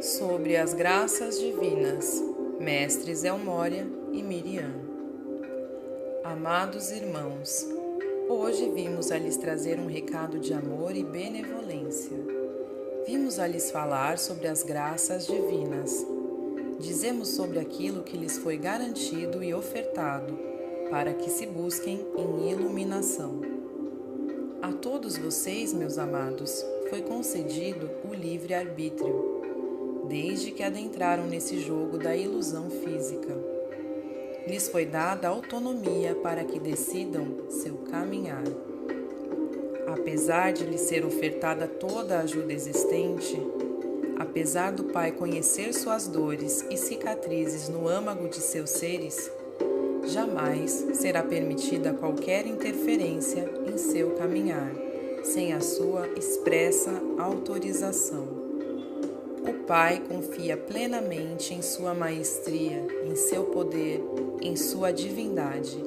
Sobre as graças divinas, mestres Elmória e Miriam. Amados irmãos, hoje vimos a lhes trazer um recado de amor e benevolência. Vimos a lhes falar sobre as graças divinas. Dizemos sobre aquilo que lhes foi garantido e ofertado, para que se busquem em iluminação. A todos vocês, meus amados, foi concedido o livre-arbítrio, desde que adentraram nesse jogo da ilusão física. Lhes foi dada autonomia para que decidam seu caminhar. Apesar de lhes ser ofertada toda a ajuda existente, apesar do Pai conhecer suas dores e cicatrizes no âmago de seus seres, jamais será permitida qualquer interferência em seu caminhar, sem a sua expressa autorização. O Pai confia plenamente em sua maestria, em seu poder, em sua divindade,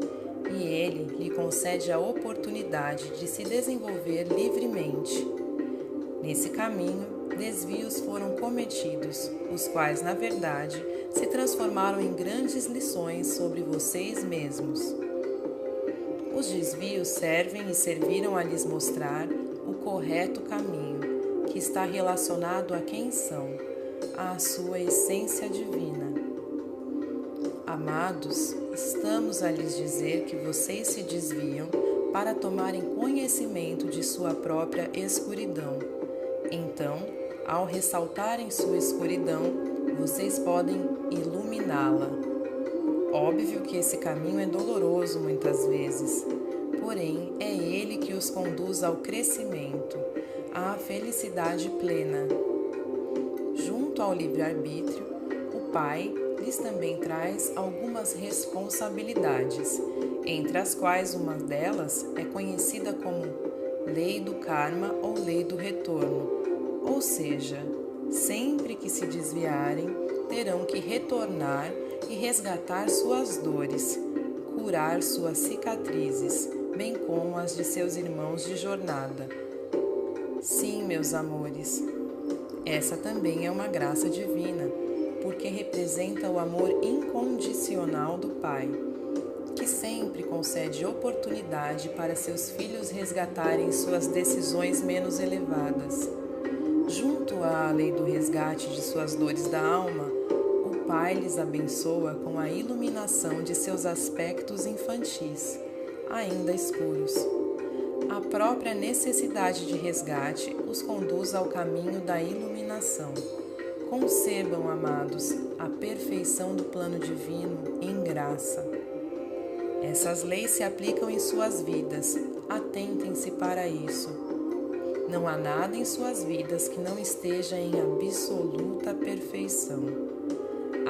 e Ele lhe concede a oportunidade de se desenvolver livremente. Nesse caminho, desvios foram cometidos, os quais, na verdade, se transformaram em grandes lições sobre vocês mesmos. Os desvios servem e serviram a lhes mostrar o correto caminho, que está relacionado a quem são, à sua essência divina. Amados, estamos a lhes dizer que vocês se desviam para tomarem conhecimento de sua própria escuridão. Então, ao ressaltarem sua escuridão, vocês podem iluminá-la. Óbvio que esse caminho é doloroso muitas vezes, porém é ele que os conduz ao crescimento, à felicidade plena. Junto ao livre-arbítrio, o Pai lhes também traz algumas responsabilidades, entre as quais uma delas é conhecida como lei do karma ou lei do retorno, ou seja, sempre que se desviarem, terão que retornar e resgatar suas dores, curar suas cicatrizes, bem como as de seus irmãos de jornada. Sim, meus amores, essa também é uma graça divina, porque representa o amor incondicional do Pai, que sempre concede oportunidade para seus filhos resgatarem suas decisões menos elevadas. Junto à lei do resgate de suas dores da alma, o Pai lhes abençoa com a iluminação de seus aspectos infantis, ainda escuros. A própria necessidade de resgate os conduz ao caminho da iluminação. Concebam, amados, a perfeição do plano divino em graça. Essas leis se aplicam em suas vidas, atentem-se para isso. Não há nada em suas vidas que não esteja em absoluta perfeição.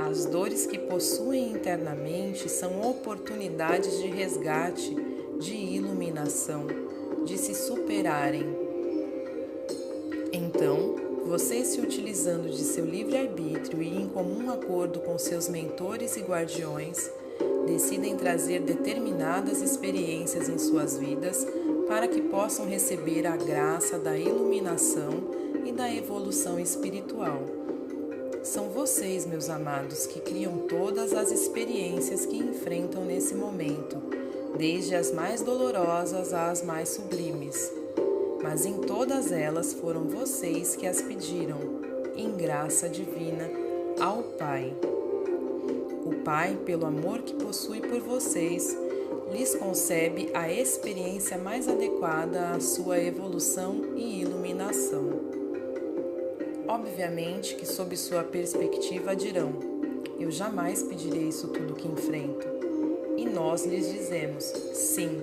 As dores que possuem internamente são oportunidades de resgate, de iluminação, de se superarem. Então, vocês, se utilizando de seu livre-arbítrio e em comum acordo com seus mentores e guardiões, decidem trazer determinadas experiências em suas vidas para que possam receber a graça da iluminação e da evolução espiritual. São vocês, meus amados, que criam todas as experiências que enfrentam nesse momento, desde as mais dolorosas às mais sublimes. Mas em todas elas foram vocês que as pediram, em graça divina, ao Pai. O Pai, pelo amor que possui por vocês, lhes concebe a experiência mais adequada à sua evolução e iluminação. Obviamente que, sob sua perspectiva, dirão: eu jamais pedirei isso tudo que enfrento. E nós lhes dizemos: sim.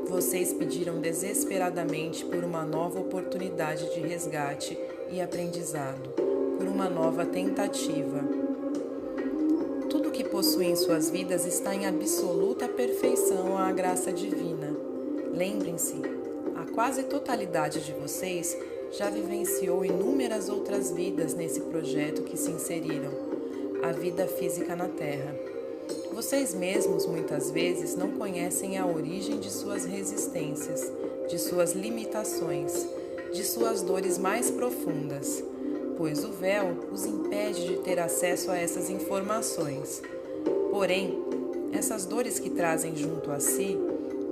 Vocês pediram desesperadamente por uma nova oportunidade de resgate e aprendizado, por uma nova tentativa. Tudo que possuem em suas vidas está em absoluta perfeição à graça divina. Lembrem-se, a quase totalidade de vocês já vivenciou inúmeras outras vidas nesse projeto que se inseriram, a vida física na Terra. Vocês mesmos, muitas vezes, não conhecem a origem de suas resistências, de suas limitações, de suas dores mais profundas, pois o véu os impede de ter acesso a essas informações. Porém, essas dores que trazem junto a si,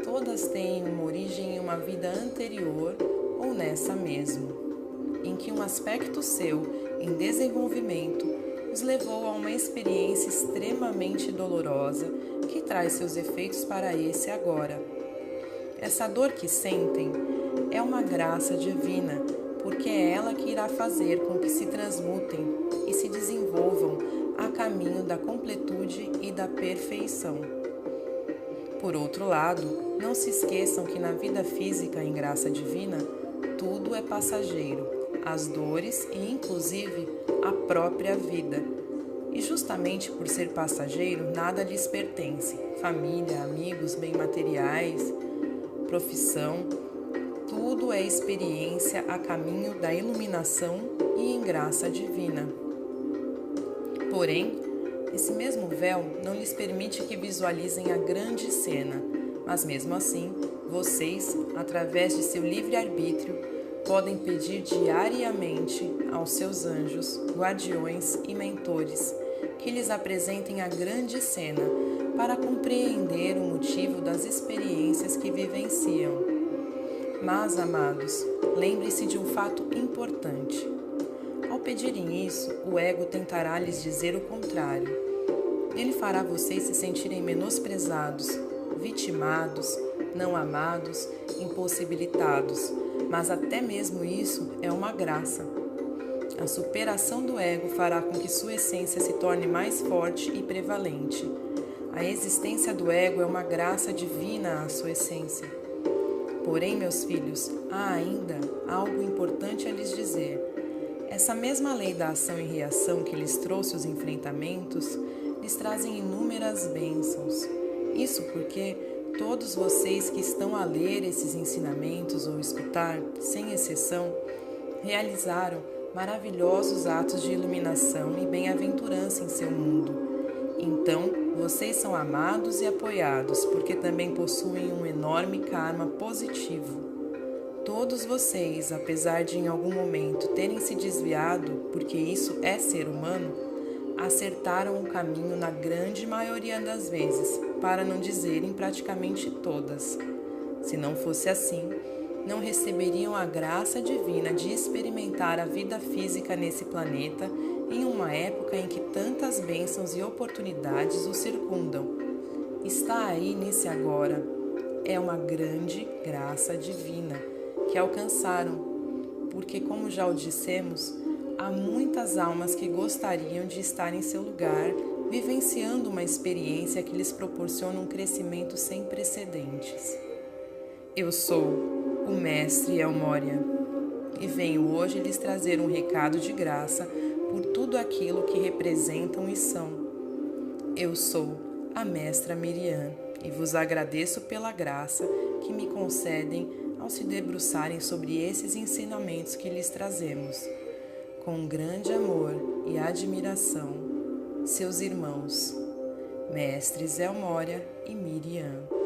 todas têm uma origem em uma vida anterior ou nessa mesmo, em que um aspecto seu em desenvolvimento os levou a uma experiência extremamente dolorosa que traz seus efeitos para esse agora. Essa dor que sentem é uma graça divina, porque é ela que irá fazer com que se transmutem e se desenvolvam a caminho da completude e da perfeição. Por outro lado, não se esqueçam que na vida física em graça divina, tudo é passageiro, as dores e inclusive a própria vida. E justamente por ser passageiro, nada lhes pertence. Família, amigos, bem materiais, profissão, tudo é experiência a caminho da iluminação e em graça divina. Porém, esse mesmo véu não lhes permite que visualizem a grande cena, mas mesmo assim, vocês, através de seu livre-arbítrio, podem pedir diariamente aos seus anjos, guardiões e mentores que lhes apresentem a grande cena para compreender o motivo das experiências que vivenciam. Mas, amados, lembre-se de um fato importante. Ao pedirem isso, o ego tentará lhes dizer o contrário. Ele fará vocês se sentirem menosprezados, vitimados, não amados, impossibilitados, mas até mesmo isso é uma graça. A superação do ego fará com que sua essência se torne mais forte e prevalente. A existência do ego é uma graça divina à sua essência. Porém, meus filhos, há ainda algo importante a lhes dizer. Essa mesma lei da ação e reação que lhes trouxe os enfrentamentos, lhes trazem inúmeras bênçãos. Isso porque todos vocês que estão a ler esses ensinamentos ou escutar, sem exceção, realizaram maravilhosos atos de iluminação e bem-aventurança em seu mundo. Então, vocês são amados e apoiados, porque também possuem um enorme karma positivo. Todos vocês, apesar de em algum momento terem se desviado, porque isso é ser humano, acertaram o caminho na grande maioria das vezes, para não dizerem praticamente todas. Se não fosse assim, não receberiam a graça divina de experimentar a vida física nesse planeta em uma época em que tantas bênçãos e oportunidades o circundam. Está aí nesse agora. É uma grande graça divina que alcançaram, porque, como já o dissemos, há muitas almas que gostariam de estar em seu lugar, vivenciando uma experiência que lhes proporciona um crescimento sem precedentes. Eu sou o Mestre El Morya e venho hoje lhes trazer um recado de graça por tudo aquilo que representam e são. Eu sou a Mestra Miriam e vos agradeço pela graça que me concedem ao se debruçarem sobre esses ensinamentos que lhes trazemos. Com grande amor e admiração, seus irmãos, Mestres El Morya e Miriam.